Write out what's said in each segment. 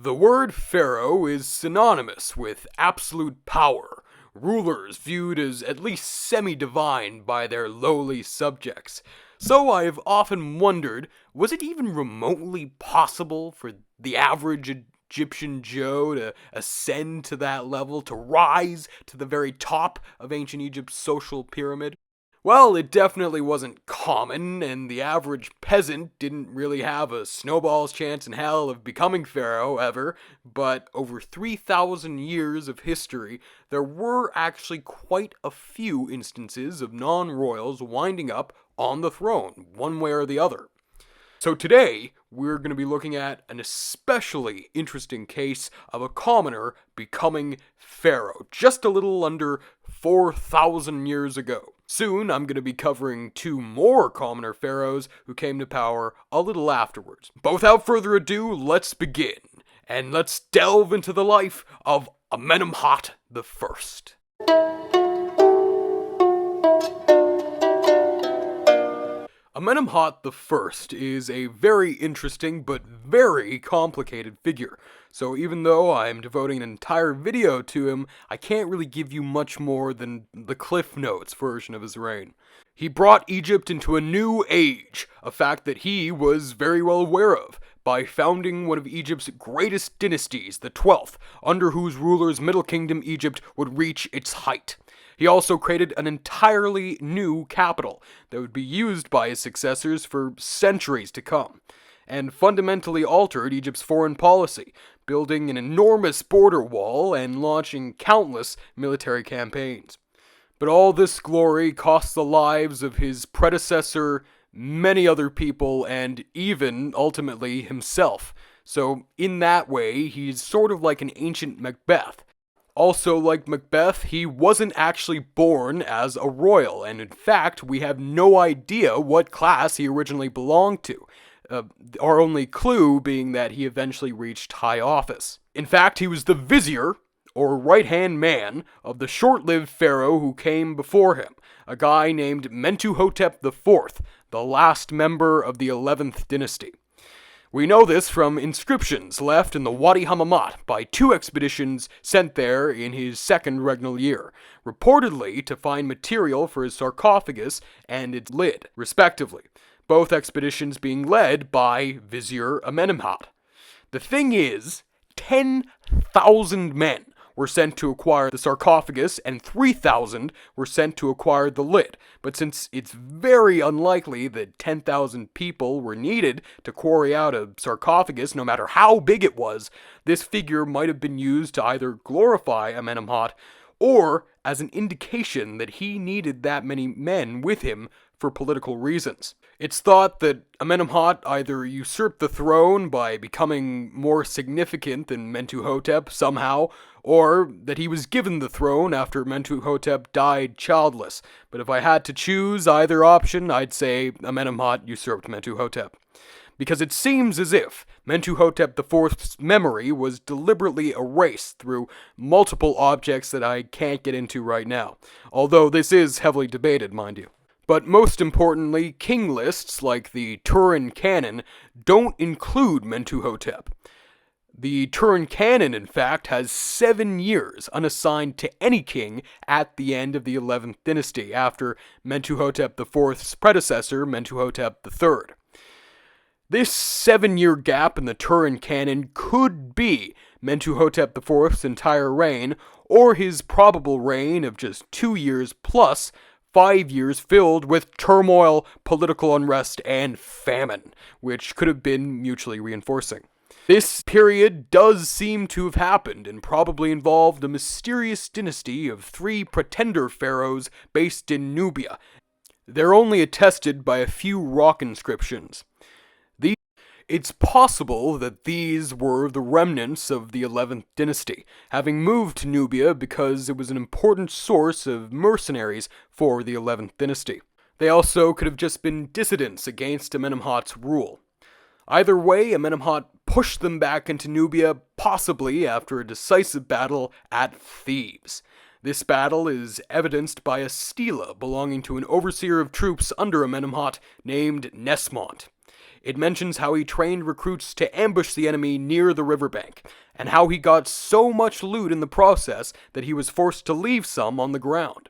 The word pharaoh is synonymous with absolute power, rulers viewed as at least semi-divine by their lowly subjects. So I've often wondered, was it even remotely possible for the average Egyptian Joe to ascend to that level, to rise to the very top of ancient Egypt's social pyramid? Well, it definitely wasn't common, and the average peasant didn't really have a snowball's chance in hell of becoming pharaoh ever, but over 3,000 years of history, there were actually quite a few instances of non-royals winding up on the throne, one way or the other. So today, we're going to be looking at an especially interesting case of a commoner becoming pharaoh, just a little under 4,000 years ago. Soon, I'm going to be covering two more commoner pharaohs who came to power a little afterwards. But without further ado, let's begin, and let's delve into the life of Amenemhat I. Amenemhat I is a very interesting but very complicated figure, so even though I'm devoting an entire video to him, I can't really give you much more than the Cliff Notes version of his reign. He brought Egypt into a new age, a fact that he was very well aware of, by founding one of Egypt's greatest dynasties, the 12th, under whose rulers Middle Kingdom Egypt would reach its height. He also created an entirely new capital that would be used by his successors for centuries to come, and fundamentally altered Egypt's foreign policy, building an enormous border wall and launching countless military campaigns. But all this glory cost the lives of his predecessor, many other people, and even, ultimately, himself. So, in that way, he's sort of like an ancient Macbeth. Also, like Macbeth, he wasn't actually born as a royal, and in fact, we have no idea what class he originally belonged to. Our only clue being that he eventually reached high office. In fact, he was the vizier, or right-hand man, of the short-lived pharaoh who came before him, a guy named Mentuhotep IV, the last member of the 11th dynasty. We know this from inscriptions left in the Wadi Hammamat by two expeditions sent there in his second regnal year, reportedly to find material for his sarcophagus and its lid, respectively, both expeditions being led by Vizier Amenemhat. The thing is, 10,000 men were sent to acquire the sarcophagus, and 3,000 were sent to acquire the lid. But since it's very unlikely that 10,000 people were needed to quarry out a sarcophagus, no matter how big it was, this figure might have been used to either glorify Amenemhat or as an indication that he needed that many men with him for political reasons. It's thought that Amenemhat either usurped the throne by becoming more significant than Mentuhotep somehow, or that he was given the throne after Mentuhotep died childless. But if I had to choose either option, I'd say Amenemhat usurped Mentuhotep. Because it seems as if Mentuhotep IV's memory was deliberately erased through multiple objects that I can't get into right now, although this is heavily debated, mind you. But most importantly, king lists like the Turin Canon don't include Mentuhotep. The Turin Canon, in fact, has 7 years unassigned to any king at the end of the 11th dynasty, after Mentuhotep IV's predecessor, Mentuhotep III. This 7-year gap in the Turin Canon could be Mentuhotep IV's entire reign, or his probable reign of just 2 years plus 5 years filled with turmoil, political unrest, and famine, which could have been mutually reinforcing. This period does seem to have happened, and probably involved a mysterious dynasty of 3 pretender pharaohs based in Nubia. They're only attested by a few rock inscriptions. It's possible that these were the remnants of the 11th dynasty, having moved to Nubia because it was an important source of mercenaries for the 11th dynasty. They also could have just been dissidents against Amenemhat's rule. Either way, Amenemhat pushed them back into Nubia, possibly after a decisive battle at Thebes. This battle is evidenced by a stela belonging to an overseer of troops under Amenemhat named Nesmont. It mentions how he trained recruits to ambush the enemy near the riverbank, and how he got so much loot in the process that he was forced to leave some on the ground.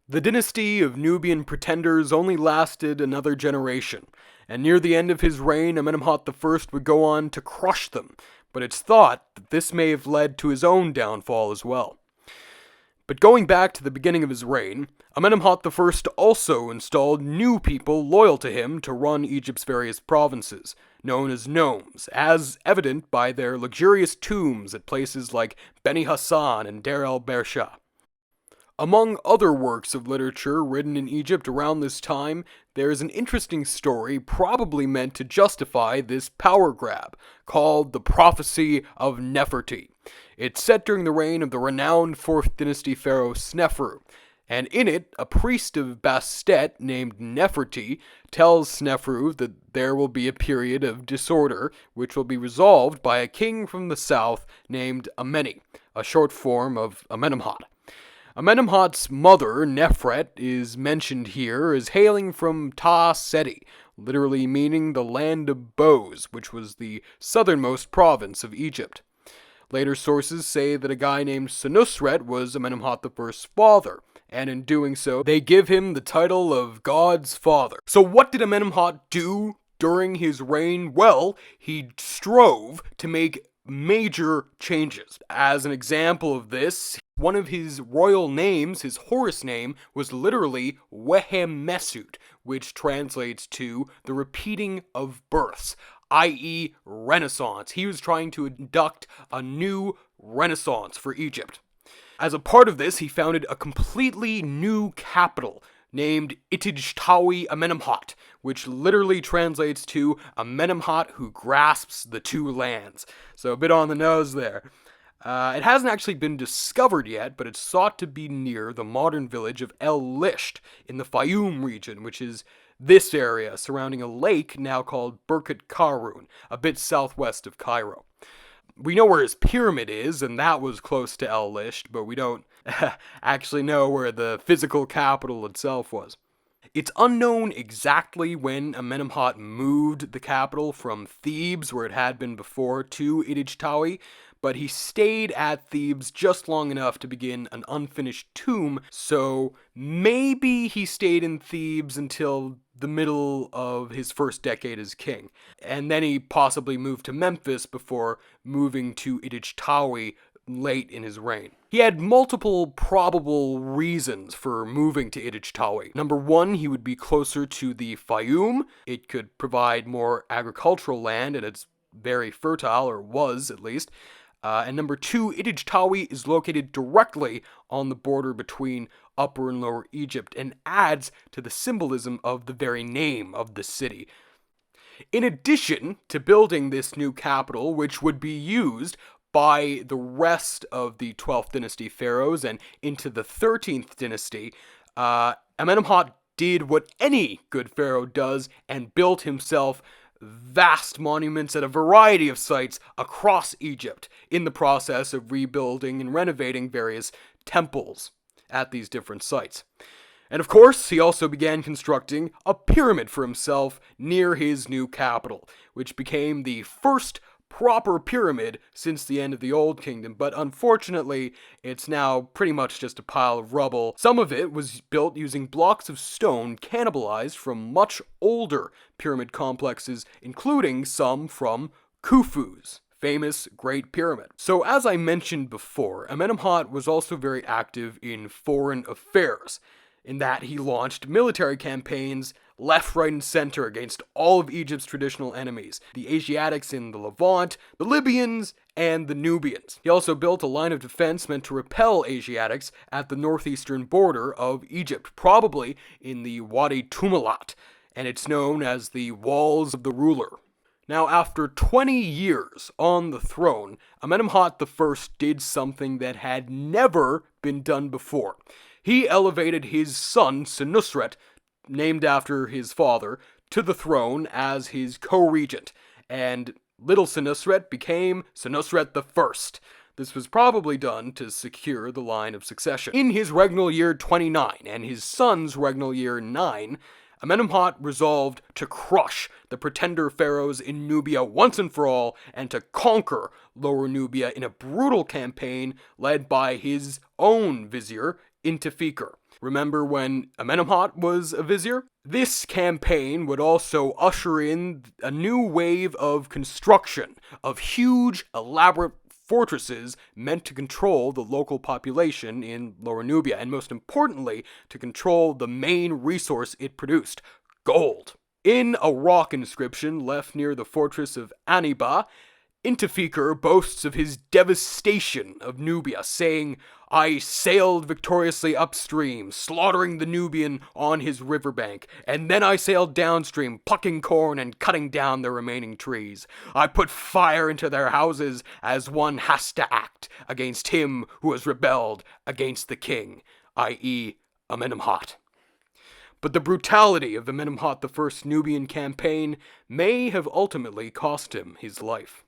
The dynasty of Nubian pretenders only lasted another generation, and near the end of his reign, Amenemhat I would go on to crush them, but it's thought that this may have led to his own downfall as well. But going back to the beginning of his reign, Amenemhat I also installed new people loyal to him to run Egypt's various provinces, known as nomes, as evident by their luxurious tombs at places like Beni Hassan and Deir el-Bersha. Among other works of literature written in Egypt around this time, there is an interesting story probably meant to justify this power grab, called the Prophecy of Neferti. It's set during the reign of the renowned 4th dynasty pharaoh Snefru, and in it, a priest of Bastet named Neferti tells Snefru that there will be a period of disorder which will be resolved by a king from the south named Ameni, a short form of Amenemhat. Amenemhat's mother, Nefret, is mentioned here as hailing from Ta Seti, literally meaning the land of bows, which was the southernmost province of Egypt. Later sources say that a guy named Senusret was Amenemhat I's father, and in doing so, they give him the title of God's father. So what did Amenemhat do during his reign? Well, he strove to make major changes. As an example of this, one of his royal names, his Horus name, was literally Wehemesut, which translates to the repeating of births, i.e. Renaissance. He was trying to induct a new Renaissance for Egypt. As a part of this, he founded a completely new capital named Itijtawi Amenemhat, which literally translates to Amenemhat who grasps the two lands. So a bit on the nose there. It hasn't actually been discovered yet, but it's thought to be near the modern village of El Lisht in the Fayum region, which is this area surrounding a lake now called Birkat Karun, a bit southwest of Cairo. We know where his pyramid is, and that was close to El Lisht, but we don't actually know where the physical capital itself was. It's unknown exactly when Amenemhat moved the capital from Thebes, where it had been before, to Itijtawi, but he stayed at Thebes just long enough to begin an unfinished tomb, so maybe he stayed in Thebes until the middle of his first decade as king, and then he possibly moved to Memphis before moving to Itijtawi late in his reign. He had multiple probable reasons for moving to Itijtawi. Number one, he would be closer to the Fayum. It could provide more agricultural land, and it's very fertile, or was at least. And number two, Itijtawi is located directly on the border between Upper and Lower Egypt and adds to the symbolism of the very name of the city. In addition to building this new capital, which would be used by the rest of the 12th dynasty pharaohs and into the 13th dynasty, Amenemhat did what any good pharaoh does and built himself vast monuments at a variety of sites across Egypt in the process of rebuilding and renovating various temples at these different sites. And of course, he also began constructing a pyramid for himself near his new capital, which became the first proper pyramid since the end of the Old Kingdom, but unfortunately, it's now pretty much just a pile of rubble. Some of it was built using blocks of stone cannibalized from much older pyramid complexes, including some from Khufu's famous Great Pyramid. So as I mentioned before, Amenemhat was also very active in foreign affairs, in that he launched military campaigns left, right, and center against all of Egypt's traditional enemies, the Asiatics in the Levant, the Libyans, and the Nubians. He also built a line of defense meant to repel Asiatics at the northeastern border of Egypt, probably in the Wadi Tumilat, and it's known as the Walls of the Ruler. Now, after 20 years on the throne, Amenemhat I did something that had never been done before. He elevated his son, Senusret, named after his father, to the throne as his co-regent, and little Senusret became Senusret I. This was probably done to secure the line of succession. In his regnal year 29 and his son's regnal year 9, Amenemhat resolved to crush the pretender pharaohs in Nubia once and for all, and to conquer Lower Nubia in a brutal campaign led by his own vizier, Intifikar. Remember when Amenemhat was a vizier? This campaign would also usher in a new wave of construction of huge, elaborate fortresses meant to control the local population in Lower Nubia, and most importantly, to control the main resource it produced, gold. In a rock inscription left near the fortress of Aniba, Intifikar boasts of his devastation of Nubia, saying, "I sailed victoriously upstream, slaughtering the Nubian on his riverbank, and then I sailed downstream, plucking corn and cutting down the remaining trees. I put fire into their houses as one has to act against him who has rebelled against the king," i.e. Amenemhat. But the brutality of Amenemhat I's Nubian campaign may have ultimately cost him his life.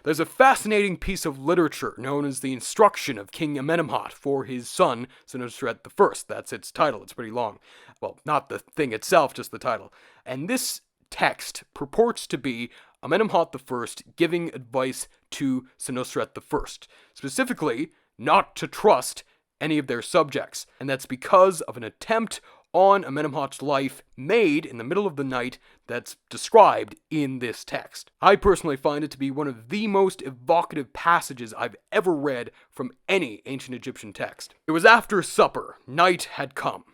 There's a fascinating piece of literature known as the Instruction of King Amenemhat for his son, Senusret I. That's its title. It's pretty long. Well, not the thing itself, just the title. And this text purports to be Amenemhat I giving advice to Senusret I, specifically not to trust any of their subjects. And that's because of an attempt on Amenemhat's life made in the middle of the night that's described in this text. I personally find it to be one of the most evocative passages I've ever read from any ancient Egyptian text. It was after supper. Night had come.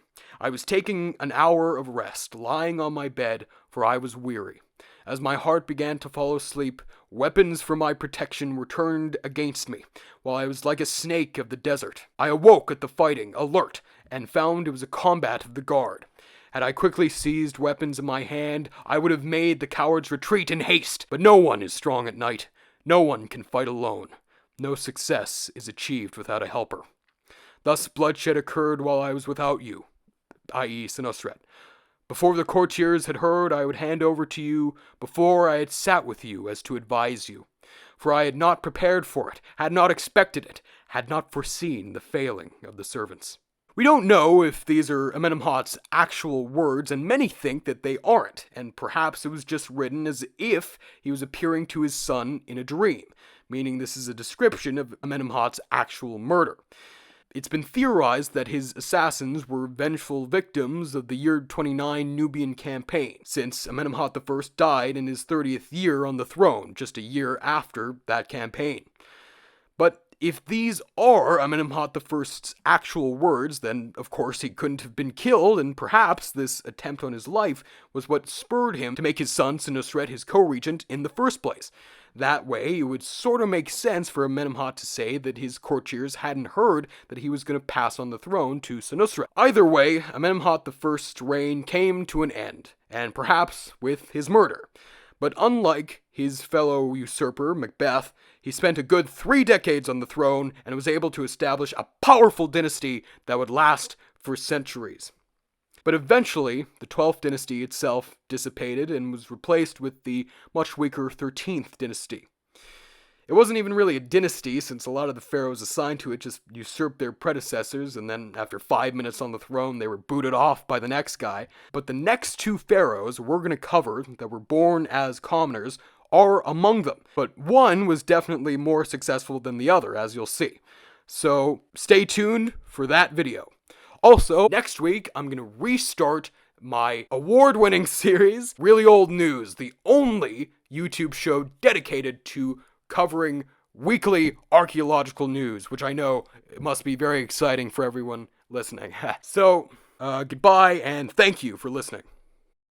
I was taking an hour of rest, lying on my bed, for I was weary. As my heart began to fall asleep, weapons for my protection were turned against me, while I was like a snake of the desert. I awoke at the fighting, alert, and found it was a combat of the guard. Had I quickly seized weapons in my hand, I would have made the cowards retreat in haste. But no one is strong at night. No one can fight alone. No success is achieved without a helper. Thus bloodshed occurred while I was without you, i.e. Senusret. Before the courtiers had heard, I would hand over to you, before I had sat with you as to advise you. For I had not prepared for it, had not expected it, had not foreseen the failing of the servants. We don't know if these are Amenemhat's actual words, and many think that they aren't, and perhaps it was just written as if he was appearing to his son in a dream, meaning this is a description of Amenemhat's actual murder. It's been theorized that his assassins were vengeful victims of the year 29 Nubian campaign, since Amenemhat I died in his 30th year on the throne, just a year after that campaign. But if these are Amenemhat I's actual words, then of course he couldn't have been killed, and perhaps this attempt on his life was what spurred him to make his son Senusret his co-regent in the first place. That way, it would sort of make sense for Amenemhat to say that his courtiers hadn't heard that he was going to pass on the throne to Senusret. Either way, Amenemhat I's reign came to an end, and perhaps with his murder. But unlike his fellow usurper, Macbeth, he spent a good 3 decades on the throne and was able to establish a powerful dynasty that would last for centuries. But eventually, the 12th dynasty itself dissipated and was replaced with the much weaker 13th dynasty. It wasn't even really a dynasty, since a lot of the pharaohs assigned to it just usurped their predecessors, and then after 5 minutes on the throne, they were booted off by the next guy. But the next 2 pharaohs we're going to cover that were born as commoners are among them. But one was definitely more successful than the other, as you'll see. So stay tuned for that video. Also, next week, I'm going to restart my award-winning series, Really Old News, the only YouTube show dedicated to covering weekly archaeological news, which I know must be very exciting for everyone listening. So, goodbye, and thank you for listening.